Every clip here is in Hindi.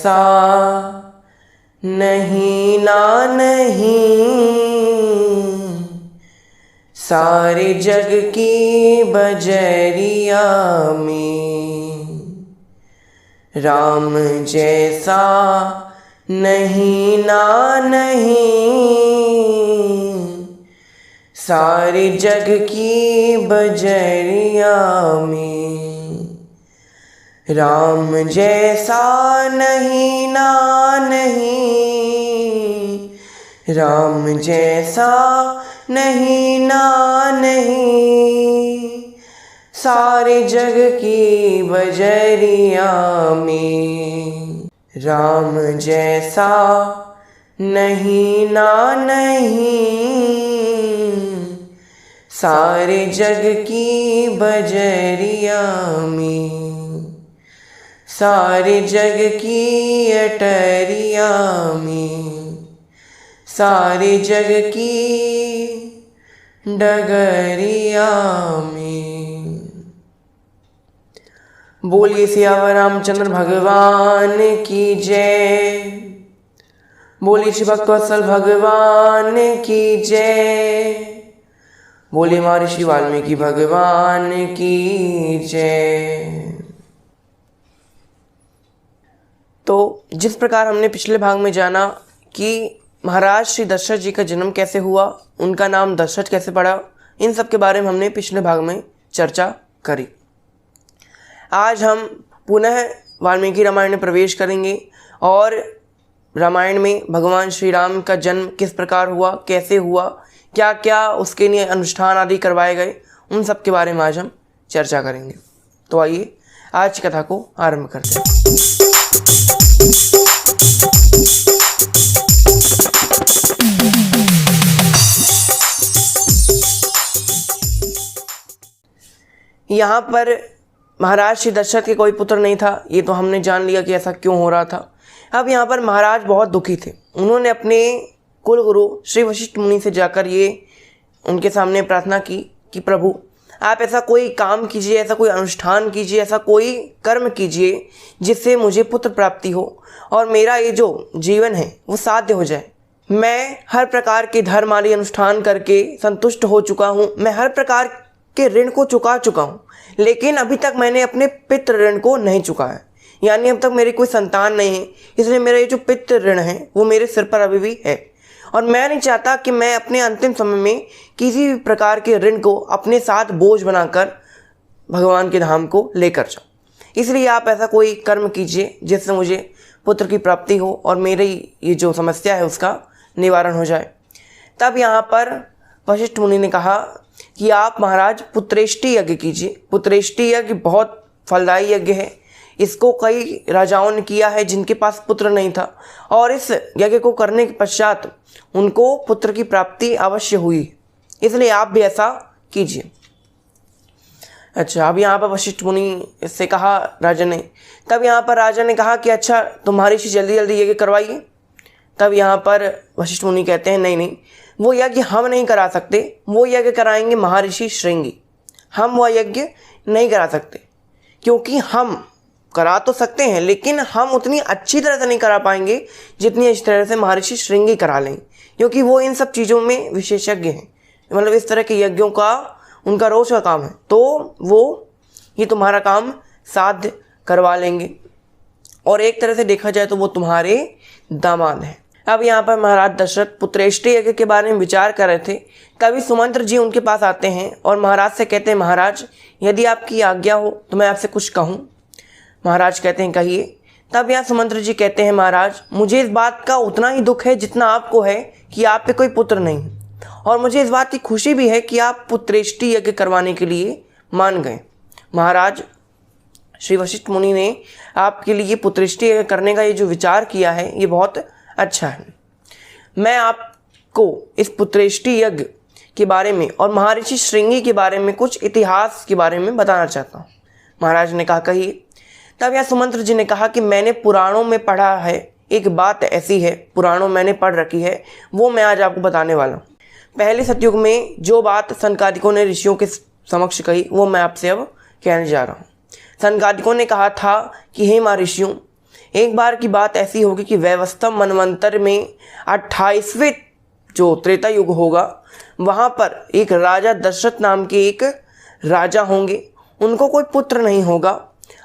जैसा नहीं ना नहीं, सारे जग की बजरिया में राम जैसा नहीं ना नहीं, सारे जग की बजरिया में राम जैसा नहीं ना नहीं, राम जैसा नहीं ना नहीं, सारे जग की बजरिया में राम जैसा नहीं ना नहीं, सारे जग की बजरिया में, सारे जग की अटरिया में, सारे जग की डगरिया में। बोलिए सियावर रामचंद्र भगवान की जय, बोलिए श्री भक्तवत्सल भगवान की जय, बोलिए महर्षि वाल्मीकि भगवान की जय। तो जिस प्रकार हमने पिछले भाग में जाना कि महाराज श्री दशरथ जी का जन्म कैसे हुआ, उनका नाम दशरथ कैसे पड़ा, इन सब के बारे में हमने पिछले भाग में चर्चा करी। आज हम पुनः वाल्मीकि रामायण में प्रवेश करेंगे और रामायण में भगवान श्री राम का जन्म किस प्रकार हुआ, कैसे हुआ, क्या क्या उसके लिए अनुष्ठान आदि करवाए गए, उन सब के बारे में आज हम चर्चा करेंगे। तो आइए आज की कथा को आरंभ करते हैं। यहाँ पर महाराज श्री दशरथ के कोई पुत्र नहीं था, ये तो हमने जान लिया कि ऐसा क्यों हो रहा था। अब यहाँ पर महाराज बहुत दुखी थे। उन्होंने अपने कुल गुरु श्री वशिष्ठ मुनि से जाकर ये उनके सामने प्रार्थना की कि प्रभु आप ऐसा कोई काम कीजिए, ऐसा कोई अनुष्ठान कीजिए, ऐसा कोई कर्म कीजिए जिससे मुझे पुत्र प्राप्ति हो और मेरा ये जो जीवन है वो साध्य हो जाए। मैं हर प्रकार के धर्म आदि अनुष्ठान करके संतुष्ट हो चुका हूँ, मैं हर प्रकार के ऋण को चुका चुका हूँ, लेकिन अभी तक मैंने अपने पितृ ऋण को नहीं चुकाया। यानी अब तक मेरी कोई संतान नहीं है, इसलिए मेरा ये जो पितृ ऋण है वो मेरे सिर पर अभी भी है और मैं नहीं चाहता कि मैं अपने अंतिम समय में किसी भी प्रकार के ऋण को अपने साथ बोझ बनाकर भगवान के धाम को लेकर जाऊँ। इसलिए आप ऐसा कोई कर्म कीजिए जिससे मुझे पुत्र की प्राप्ति हो और मेरी ये जो समस्या है उसका निवारण हो जाए। तब यहाँ पर वशिष्ठ मुनि ने कहा कि आप महाराज पुत्रेष्टि यज्ञ कीजिए। पुत्रेष्टि यज्ञ बहुत फलदायी यज्ञ है, इसको कई राजाओं ने किया है जिनके पास पुत्र नहीं था और इस यज्ञ को करने के पश्चात उनको पुत्र की प्राप्ति अवश्य हुई, इसलिए आप भी ऐसा कीजिए। अच्छा, अब यहाँ पर वशिष्ठ मुनि से कहा राजा ने। तब यहाँ पर राजा ने कहा कि अच्छा तुम्हारी सी जल्दी जल्दी यज्ञ करवाइए। तब यहाँ पर वशिष्ठ मुनि कहते हैं नहीं नहीं, वो यज्ञ हम नहीं करा सकते, वो यज्ञ कराएंगे महर्षि श्रृंगी। हम वह यज्ञ नहीं करा सकते क्योंकि हम करा तो सकते हैं लेकिन हम उतनी अच्छी तरह से नहीं करा पाएंगे जितनी अच्छी तरह से महर्षि श्रृंगी करा लेंगे, क्योंकि वो इन सब चीज़ों में विशेषज्ञ हैं। मतलब इस तरह के यज्ञों का उनका रोज का काम है, तो वो ये तुम्हारा काम साध्य करवा लेंगे और एक तरह से देखा जाए तो वो तुम्हारे दामाद हैं। अब यहाँ पर महाराज दशरथ पुत्रेष्टि यज्ञ के बारे में विचार कर रहे थे। कवि सुमंत्र जी उनके पास आते हैं और महाराज से कहते हैं महाराज यदि आपकी आज्ञा हो तो मैं आपसे कुछ कहूँ। महाराज कहते हैं कहिए। तब यहाँ सुमंत्र जी कहते हैं महाराज मुझे इस बात का उतना ही दुख है जितना आपको है कि आप पे कोई पुत्र नहीं है, और मुझे इस बात की खुशी भी है कि आप पुत्रेष्टि यज्ञ करवाने के लिए मान गए। महाराज श्री वशिष्ठ मुनि ने आपके लिए पुत्रेष्टि यज्ञ करने का ये जो विचार किया है ये बहुत अच्छा है। मैं आपको इस पुत्रेष्टि यज्ञ के बारे में और महर्षि श्रृंगी के बारे में कुछ इतिहास के बारे में बताना चाहता हूँ। महाराज ने कहा कहिए। तब यहाँ सुमंत्र जी ने कहा कि मैंने पुराणों में पढ़ा है, एक बात ऐसी है, पुराणों मैंने पढ़ रखी है, वो मैं आज आपको बताने वाला हूँ। पहले सतयुग में जो बात सनकादिकों ने ऋषियों के समक्ष कही वो मैं आपसे अब कहने जा रहा हूँ। सनकादिकों ने कहा था कि हे महर्षियों, एक बार की बात ऐसी होगी कि वैवस्वत मनवंतर में 28वें जो त्रेता युग होगा, वहाँ पर एक राजा दशरथ नाम के एक राजा होंगे। उनको कोई पुत्र नहीं होगा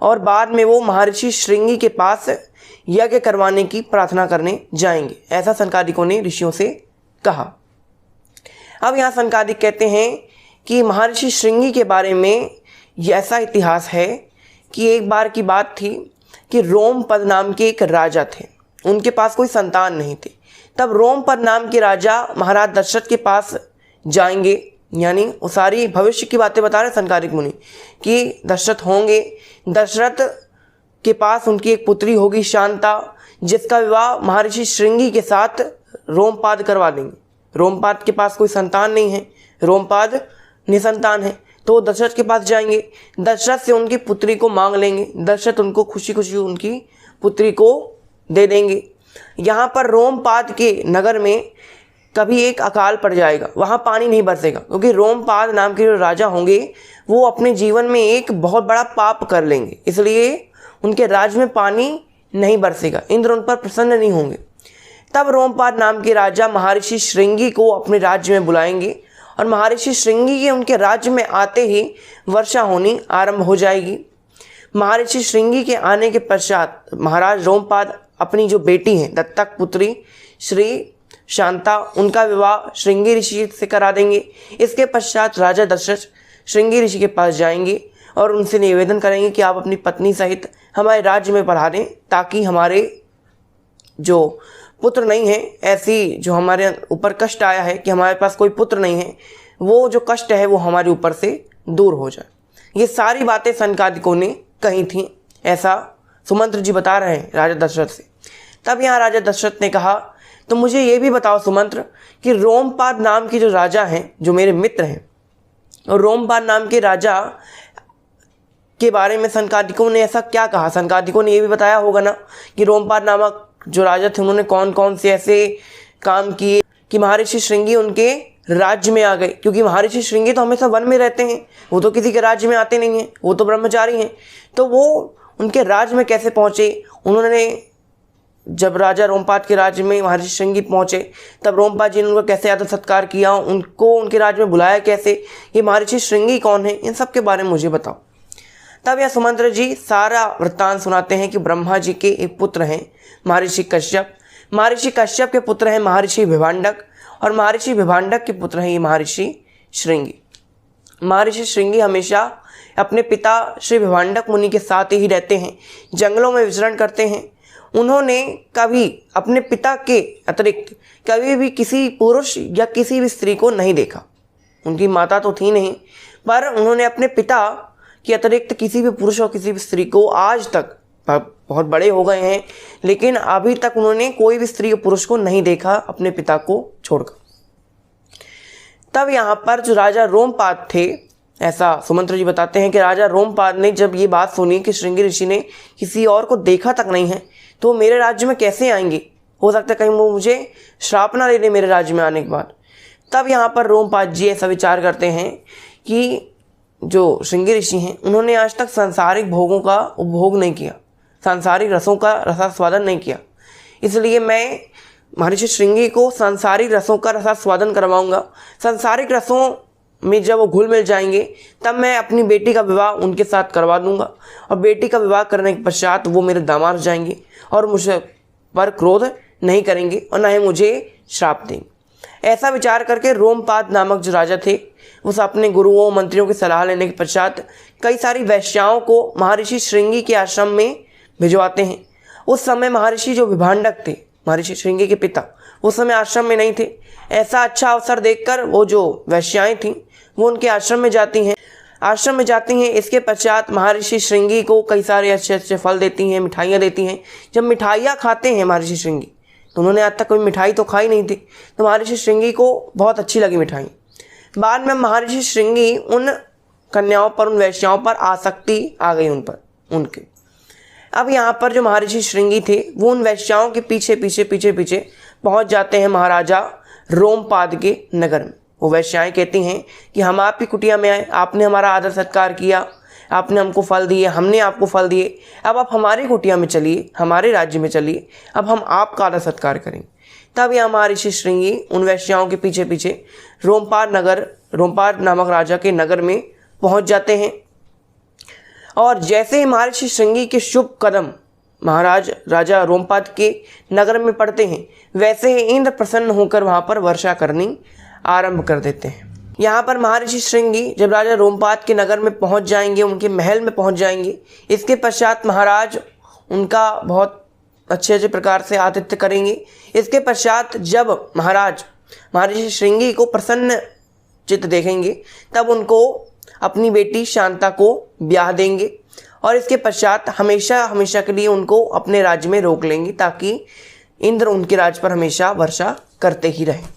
और बाद में वो महर्षि श्रृंगी के पास यज्ञ करवाने की प्रार्थना करने जाएंगे, ऐसा सनकादिकों ने ऋषियों से कहा। अब यहाँ सनकादिक कहते हैं कि महर्षि श्रृंगी के बारे में ऐसा इतिहास है कि एक बार की बात थी कि रोमपद नाम के एक राजा थे, उनके पास कोई संतान नहीं थी। तब रोमपद नाम के राजा महाराज दशरथ के पास जाएंगे, यानी वो सारी भविष्य की बातें बता रहे सनकादिक मुनि कि दशरथ होंगे। दशरथ के पास उनकी एक पुत्री होगी शांता, जिसका विवाह महर्षि श्रृंगी के साथ रोमपाद करवा देंगे। रोमपाद के पास कोई संतान नहीं है, रोमपाद निसंतान है, तो वो दशरथ के पास जाएंगे, दशरथ से उनकी पुत्री को मांग लेंगे। दशरथ उनको खुशी खुशी उनकी पुत्री को दे देंगे। यहाँ पर रोमपाद के नगर में कभी एक अकाल पड़ जाएगा, वहाँ पानी नहीं बरसेगा, क्योंकि रोमपाद नाम के जो राजा होंगे वो अपने जीवन में एक बहुत बड़ा पाप कर लेंगे, इसलिए उनके राज्य में पानी नहीं बरसेगा, इंद्र उन पर प्रसन्न नहीं होंगे। तब रोमपाद नाम के राजा महर्षि श्रृंगी को अपने राज्य में बुलाएंगे और महर्षि श्रृंगी के उनके राज्य में आते ही वर्षा होनी आरंभ हो जाएगी। महर्षि श्रृंगी के आने के पश्चात महाराज रोमपाद अपनी जो बेटी हैं दत्तक पुत्री श्री शांता, उनका विवाह श्रृंगी ऋषि से करा देंगे। इसके पश्चात राजा दशरथ श्रृंगी ऋषि के पास जाएंगे और उनसे निवेदन करेंगे कि आप अपनी पत्नी सहित हमारे राज्य में पढ़ा दें, ताकि हमारे जो पुत्र नहीं है, ऐसी जो हमारे ऊपर कष्ट आया है कि हमारे पास कोई पुत्र नहीं है, वो जो कष्ट है वो हमारे ऊपर से दूर हो जाए। ये सारी बातें सनकादिकों ने कही थी, ऐसा सुमंत्र जी बता रहे हैं राजा दशरथ से। तब यहाँ राजा दशरथ ने कहा, तो मुझे ये भी बताओ सुमंत्र कि रोमपाद नाम के जो राजा हैं, जो मेरे मित्र हैं, और रोमपाद नाम के राजा के बारे में सनकादिकों ने ऐसा क्या कहा। सनकादिकों ने ये भी बताया होगा ना कि रोमपाद नामक जो राजा थे उन्होंने कौन कौन से ऐसे काम किए कि महर्षि श्रृंगी उनके राज्य में आ गए, क्योंकि महर्षि श्रृंगी तो हमेशा वन में रहते हैं, वो तो किसी के राज्य में आते नहीं हैं, वो तो ब्रह्मचारी हैं। तो वो उनके राज्य में कैसे पहुँचे? उन्होंने जब राजा रोमपाद के राज्य में महर्षि श्रृंगी पहुँचे तब रोमपाद जी ने उनको कैसे आदर सत्कार किया, उनको उनके राज्य में बुलाया कैसे, ये महर्षि श्रृंगी कौन है, इन सब के बारे में मुझे बताओ। तब यह सुमंत्र जी सारा वृत्तांत सुनाते हैं कि ब्रह्मा जी के एक पुत्र हैं महर्षि कश्यप, महर्षि कश्यप के पुत्र हैं महर्षि विभांडक, और महर्षि विभांडक के पुत्र हैं ये महर्षि श्रृंगी। महर्षि श्रृंगी हमेशा अपने पिता श्री विभांडक मुनि के साथ ही रहते हैं, जंगलों में विचरण करते हैं। उन्होंने कभी अपने पिता के अतिरिक्त कभी भी किसी पुरुष या किसी भी स्त्री को नहीं देखा। उनकी माता तो थी नहीं, पर उन्होंने अपने पिता के अतिरिक्त किसी भी पुरुष और किसी भी स्त्री को आज तक, बहुत बड़े हो गए हैं लेकिन अभी तक उन्होंने कोई भी स्त्री और पुरुष को नहीं देखा अपने पिता को छोड़कर। तब यहाँ पर जो राजा रोमपाद थे, ऐसा सुमंत्र जी बताते हैं कि राजा रोमपाद ने जब ये बात सुनी कि श्रृंगी ऋषि ने किसी और को देखा तक नहीं है, तो मेरे राज्य में कैसे आएंगे, हो सकता है कहीं वो मुझे श्राप ना दे दे मेरे राज्य में आने के बाद। तब यहाँ पर रोमपाद जी ऐसा विचार करते हैं कि जो श्रृंगी ऋषि हैं उन्होंने आज तक सांसारिक भोगों का उपभोग नहीं किया, सांसारिक रसों का रसास्वादन नहीं किया, इसलिए मैं महर्षि श्रृंगी को सांसारिक रसों का रसास्वादन करवाऊंगा। सांसारिक रसों में जब वो घुल मिल जाएंगे तब मैं अपनी बेटी का विवाह उनके साथ करवा दूंगा, और बेटी का विवाह करने के पश्चात वो मेरे दामाद जाएंगे और मुझे पर क्रोध नहीं करेंगे और न ही मुझे श्राप देंगे। ऐसा विचार करके रोमपाद नामक जो राजा थे उस अपने गुरुओं मंत्रियों की सलाह लेने के पश्चात कई सारी वैश्याओं को महर्षि श्रृंगी के आश्रम में भिजवाते हैं। उस समय महर्षि जो विभांडक थे, महर्षि श्रृंगी के पिता, उस समय आश्रम में नहीं थे। ऐसा अच्छा अवसर देखकर वो जो वैश्याएं थीं वो उनके आश्रम में जाती हैं। आश्रम में जाती हैं, इसके पश्चात महर्षि श्रृंगी को कई सारे अच्छे अच्छे फल देती हैं, मिठाइयाँ देती हैं। जब मिठाइयाँ खाते हैं महर्षि श्रृंगी, तो उन्होंने आज तक कोई मिठाई तो खाई नहीं थी, तो महर्षि श्रृंगी को बहुत अच्छी लगी मिठाई। बाद में महर्षि श्रृंगी उन कन्याओं पर, उन वैश्याओं पर आसक्ति आ गई उनके। अब यहाँ पर जो महर्षि श्रृंगी थे वो उन वैश्याओं के पीछे पीछे पहुँच जाते हैं महाराजा रोमपाद के नगर में। वो वैश्याएं कहती हैं कि हम आपकी कुटिया में आए, आपने हमारा आदर सत्कार किया, आपने हमको फल दिए, हमने आपको फल दिए, अब आप हमारी कुटिया में चलिए, हमारे राज्य में चलिए, अब हम आपका आदर सत्कार करेंगे। तब यह महर्षि श्रृंगी उन वैश्याओं के पीछे पीछे रोमपाद नामक राजा के नगर में पहुंच जाते हैं। और जैसे ही महर्षि श्रृंगी के शुभ कदम महाराज राजा रोमपाद के नगर में पड़ते हैं, वैसे ही इंद्र प्रसन्न होकर वहां पर वर्षा करनी आरंभ कर देते हैं। यहाँ पर महर्षि श्रृंगी जब राजा रोमपाद के नगर में पहुंच जाएंगे, उनके महल में पहुंच जाएंगे, इसके पश्चात महाराज उनका बहुत अच्छे प्रकार से आतिथ्य करेंगे। इसके पश्चात जब महर्षि श्रृंगी को प्रसन्न चित्त देखेंगे, तब उनको अपनी बेटी शांता को ब्याह देंगे और इसके पश्चात हमेशा हमेशा के लिए उनको अपने राज्य में रोक लेंगे, ताकि इंद्र उनके राज्य पर हमेशा वर्षा करते ही रहें।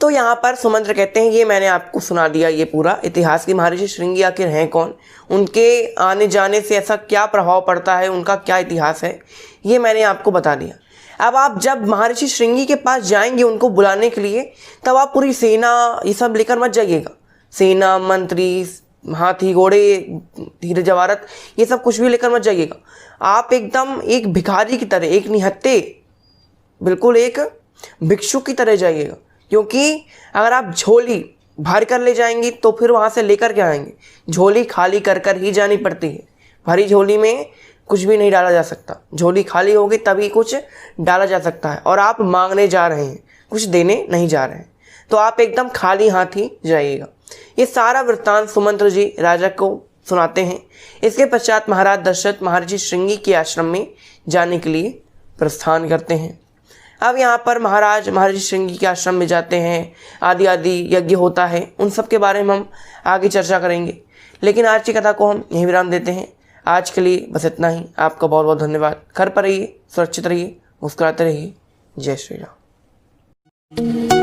तो यहाँ पर सुमंत्र कहते हैं, ये मैंने आपको सुना दिया ये पूरा इतिहास की महर्षि श्रृंगी आखिर हैं कौन, उनके आने जाने से ऐसा क्या प्रभाव पड़ता है, उनका क्या इतिहास है, ये मैंने आपको बता दिया। अब आप जब महर्षि श्रृंगी के पास जाएंगे उनको बुलाने के लिए, तब आप पूरी सेना ये सब लेकर मत जाइएगा। सेना, मंत्री, हाथी, घोड़े, धीरे जवारत, ये सब कुछ भी लेकर मत जाइएगा। आप एकदम एक भिखारी की तरह, एक निहत्ते, बिल्कुल एक भिक्षु की तरह जाइएगा। क्योंकि अगर आप झोली भर कर ले जाएंगी तो फिर वहाँ से लेकर के आएंगे। झोली खाली कर कर ही जानी पड़ती है। भरी झोली में कुछ भी नहीं डाला जा सकता। झोली खाली होगी तभी कुछ डाला जा सकता है। और आप मांगने जा रहे हैं, कुछ देने नहीं जा रहे हैं, तो आप एकदम खाली हाथ ही जाइएगा। ये सारा वृत्तांत सुमंत्र जी राजा को सुनाते हैं। इसके पश्चात महाराज दशरथ महर्षि श्रृंगी के आश्रम में जाने के लिए प्रस्थान करते हैं। अब यहाँ पर महाराज महर्षि श्रृंगी के आश्रम में जाते हैं, आदि यज्ञ होता है, उन सब के बारे में हम आगे चर्चा करेंगे। लेकिन आज की कथा को हम यहीं विराम देते हैं। आज के लिए बस इतना ही। आपका बहुत बहुत धन्यवाद। घर पर रहिए, सुरक्षित रहिए, मुस्कुराते रहिए। जय श्री राम।